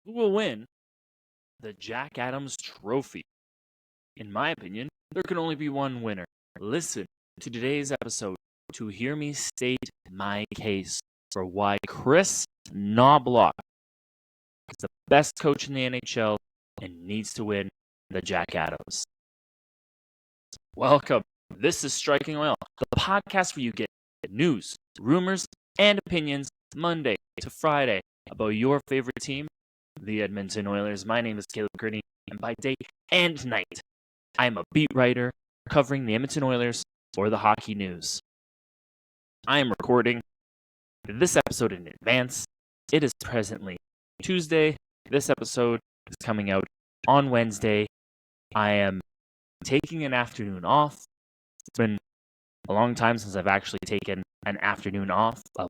Who will win the Jack Adams Trophy? In my opinion, there can only be one winner. Listen to today's episode to hear me state my case for why Kris Knoblauch is the best coach in the NHL and needs to win the Jack Adams. Welcome. This is Striking Oil, the podcast where you get news, rumors, and opinions Monday to Friday about your favorite team, the Edmonton Oilers. My name is Caleb Kearney, and by day and night, I am a beat writer covering the Edmonton Oilers for the Hockey News. I am recording this episode in advance. It is presently Tuesday. This episode is coming out on Wednesday. I am taking an afternoon off. It's been a long time since I've actually taken an afternoon off of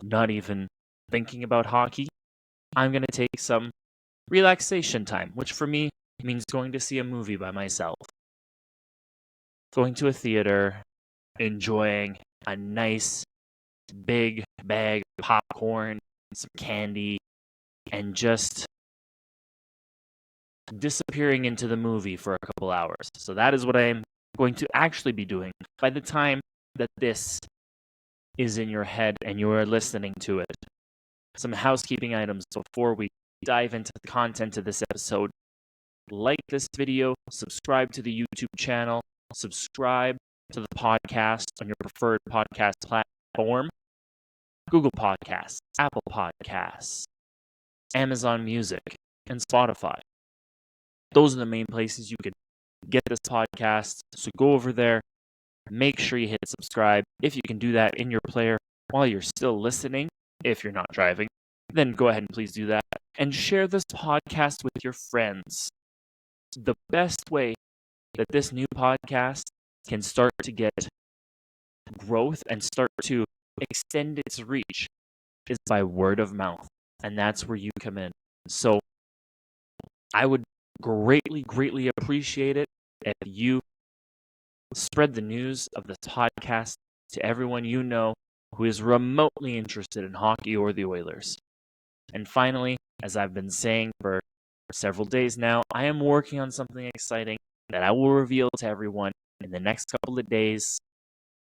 not even thinking about hockey. I'm going to take some relaxation time, which for me means going to see a movie by myself. Going to a theater, enjoying a nice big bag of popcorn, some candy, and just disappearing into the movie for a couple hours. So that is what I'm going to actually be doing by the time that this is in your head and you are listening to it. Some housekeeping items before we dive into the content of this episode. Like this video, subscribe to the YouTube channel, subscribe to the podcast on your preferred podcast platform, Google Podcasts, Apple Podcasts, Amazon Music, and Spotify. Those are the main places you can get this podcast. So go over there, make sure you hit subscribe. If you can do that in your player while you're still listening, if you're not driving, then go ahead and please do that. And share this podcast with your friends. The best way that this new podcast can start to get growth and start to extend its reach is by word of mouth. And that's where you come in. So I would greatly appreciate it if you spread the news of this podcast to everyone you know who is remotely interested in hockey or the Oilers. And finally, as I've been saying for several days now, I am working on something exciting that I will reveal to everyone in the next couple of days.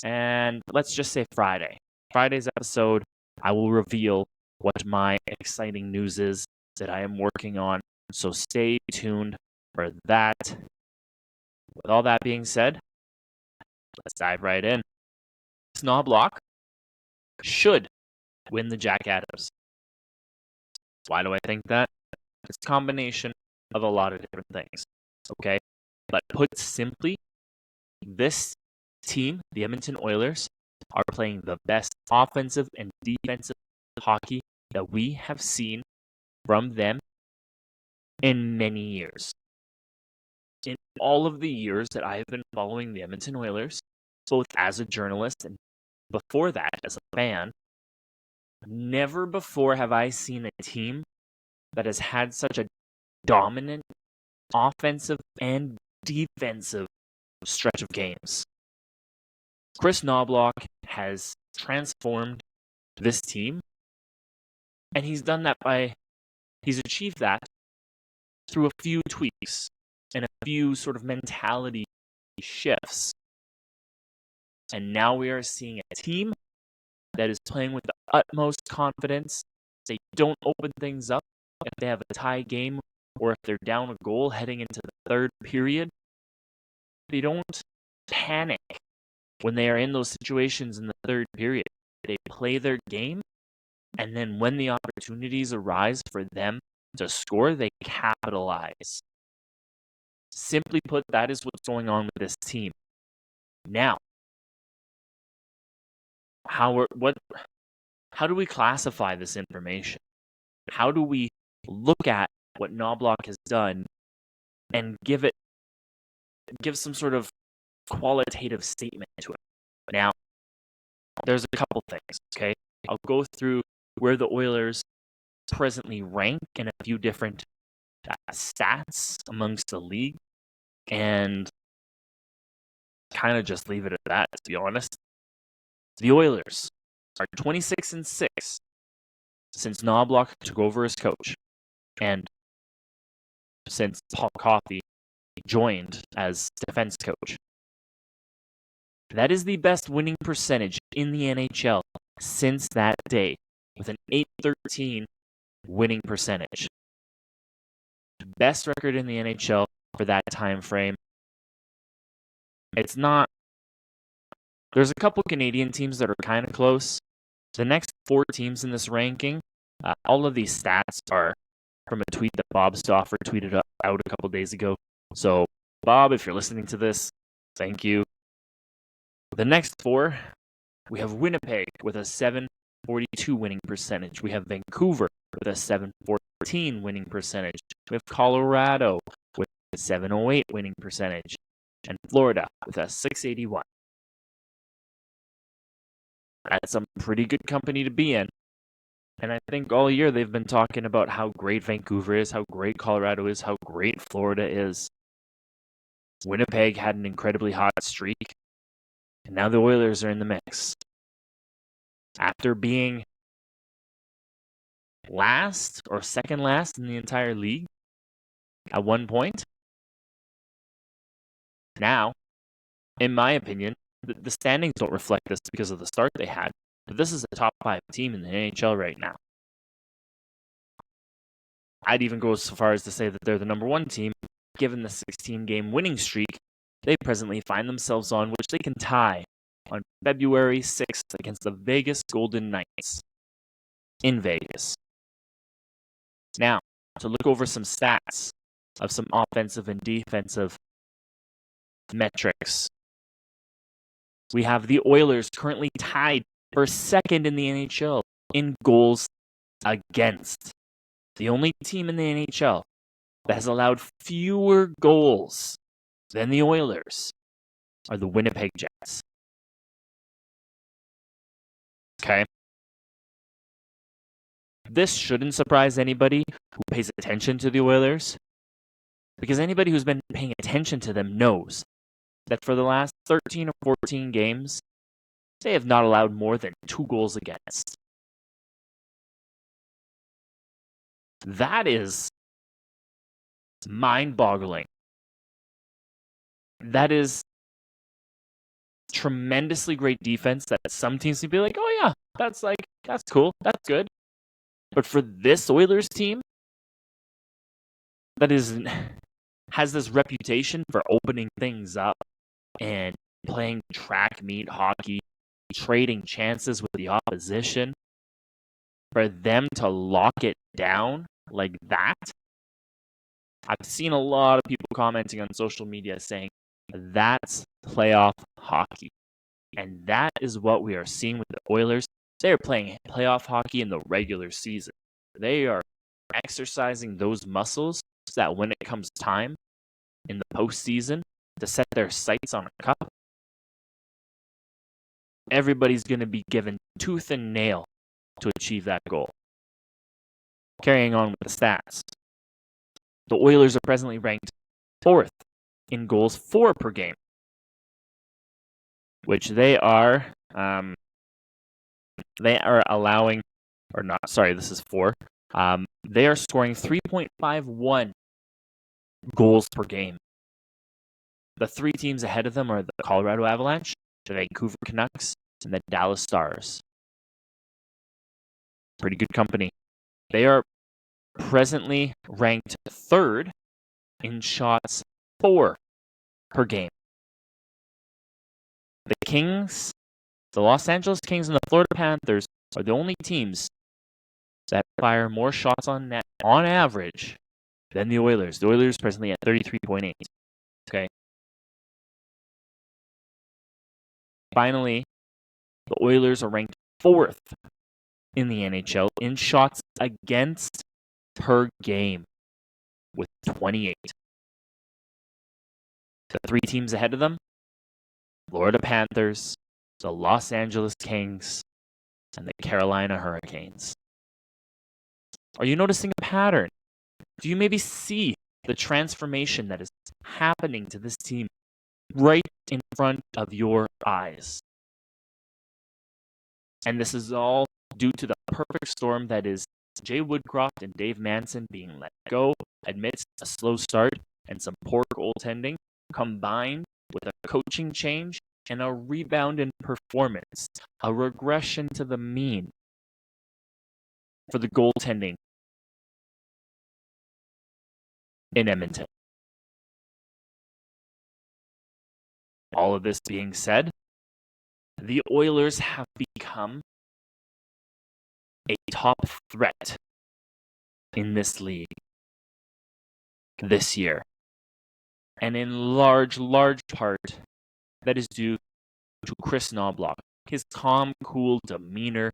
And let's just say Friday. Friday's episode, I will reveal what my exciting news is that I am working on. So stay tuned for that. With all that being said, let's dive right in. Kris Knoblauch should win the Jack Adams. Why do I think that? It's a combination of a lot of different things. Okay? But put simply, this team, the Edmonton Oilers, are playing the best offensive and defensive hockey that we have seen from them in many years. In all of the years that I have been following the Edmonton Oilers, both as a journalist and before that as a fan, never before have I seen a team that has had such a dominant offensive and defensive stretch of games. Kris Knoblauch has transformed this team, and he's achieved that through a few tweaks and a few sort of mentality shifts. And now we are seeing a team that is playing with the utmost confidence. They don't open things up if they have a tie game or if they're down a goal heading into the third period. They don't panic when they are in those situations in the third period. They play their game, and then when the opportunities arise for them to score, they capitalize. Simply put, that is what's going on with this team. Now, how do we classify this information? How do we look at what Knoblauch has done and give some sort of qualitative statement to it? Now, there's a couple things, okay? I'll go through where the Oilers presently rank in a few different stats amongst the league, and kind of just leave it at that, to be honest. The Oilers are 26-6 since Knoblauch took over as coach. and since Paul Coffey joined as defense coach. That is the best winning percentage in the NHL since that day, with an .813 winning percentage. Best record in the NHL for that time frame. It's not. There's a couple Canadian teams that are kind of close. The next 4 teams in this ranking, all of these stats are from a tweet that Bob Stauffer tweeted out a couple days ago. So, Bob, if you're listening to this, thank you. The next 4, we have Winnipeg with a .742 winning percentage. We have Vancouver with a .714 winning percentage. We have Colorado with a .708 winning percentage. And Florida with a .681. That's some pretty good company to be in. And I think all year they've been talking about how great Vancouver is, how great Colorado is, how great Florida is. Winnipeg had an incredibly hot streak. And now the Oilers are in the mix. After being last or second last in the entire league at one point, now, in my opinion, the standings don't reflect this because of the start they had, but this is a top 5 team in the NHL right now. I'd even go so far as to say that they're the number 1 team, given the 16-game winning streak they presently find themselves on, which they can tie on February 6th against the Vegas Golden Knights in Vegas. Now, to look over some stats of some offensive and defensive metrics. We have the Oilers currently tied for second in the NHL in goals against. The only team in the NHL that has allowed fewer goals than the Oilers are the Winnipeg Jets. Okay. This shouldn't surprise anybody who pays attention to the Oilers, because anybody who's been paying attention to them knows that for the last 13 or 14 games, they have not allowed more than 2 goals against. That is mind-boggling. That is tremendously great defense that some teams would be like, oh yeah, that's cool, that's good. But for this Oilers team that has this reputation for opening things up and playing track meet hockey, trading chances with the opposition, for them to lock it down like that, I've seen a lot of people commenting on social media saying that's playoff hockey. And that is what we are seeing with the Oilers. They are playing playoff hockey in the regular season. They are exercising those muscles so that when it comes time in the postseason to set their sights on a cup, everybody's going to be given tooth and nail to achieve that goal. Carrying on with the stats. The Oilers are presently ranked 4th in goals for per game, which they are allowing, or not, sorry, this is 4. They are scoring 3.51 goals per game. The 3 teams ahead of them are the Colorado Avalanche, the Vancouver Canucks, and the Dallas Stars. Pretty good company. They are presently ranked 3rd in shots for per game. The Kings, the Los Angeles Kings, and the Florida Panthers are the only teams that fire more shots on net on average than the Oilers. The Oilers presently at 33.8. Okay. Finally, the Oilers are ranked 4th in the NHL in shots against per game with 28. The 3 teams ahead of them, Florida Panthers, the Los Angeles Kings, and the Carolina Hurricanes. Are you noticing a pattern? Do you maybe see the transformation that is happening to this team right in front of your eyes? And this is all due to the perfect storm that is Jay Woodcroft and Dave Manson being let go amidst a slow start and some poor goaltending, combined with a coaching change and a rebound in performance, a regression to the mean for the goaltending in Edmonton. All of this being said, the Oilers have become a top threat in this league this year. And in large part, that is due to Kris Knoblauch. His calm, cool demeanor,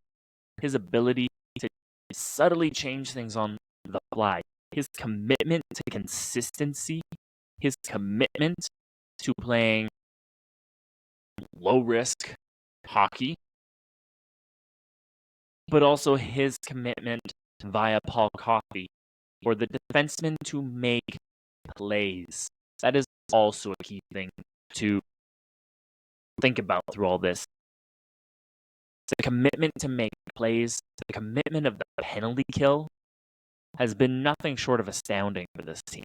his ability to subtly change things on the fly, his commitment to consistency, his commitment to playing low-risk hockey, but also his commitment via Paul Coffey for the defenseman to make plays. That is also a key thing to think about through all this. The commitment to make plays, the commitment of the penalty kill has been nothing short of astounding for this team.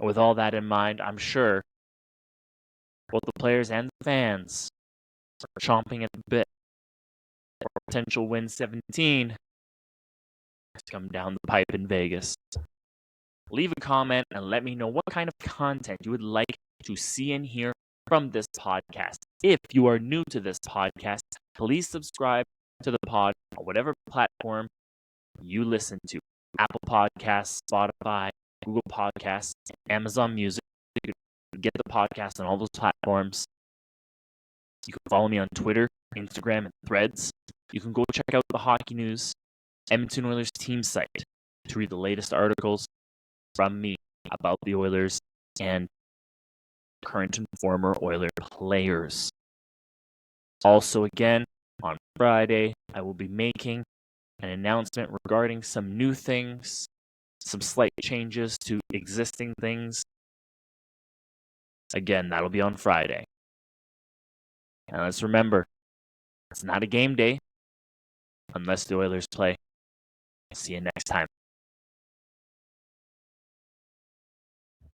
With all that in mind, I'm sure both the players and the fans are chomping at the bit for potential win 17 to come down the pipe in Vegas. Leave a comment and let me know what kind of content you would like to see and hear from this podcast. If you are new to this podcast, please subscribe to the pod on whatever platform you listen to. Apple Podcasts, Spotify, Google Podcasts, Amazon Music. You can get the podcast on all those platforms. You can follow me on Twitter, Instagram, and Threads. You can go check out the Hockey News Edmonton Oilers team site to read the latest articles from me about the Oilers and current and former Oiler players. Also, again, on Friday, I will be making an announcement regarding some new things, some slight changes to existing things. Again, that'll be on Friday. And let's remember, it's not a game day unless the Oilers play. See you next time.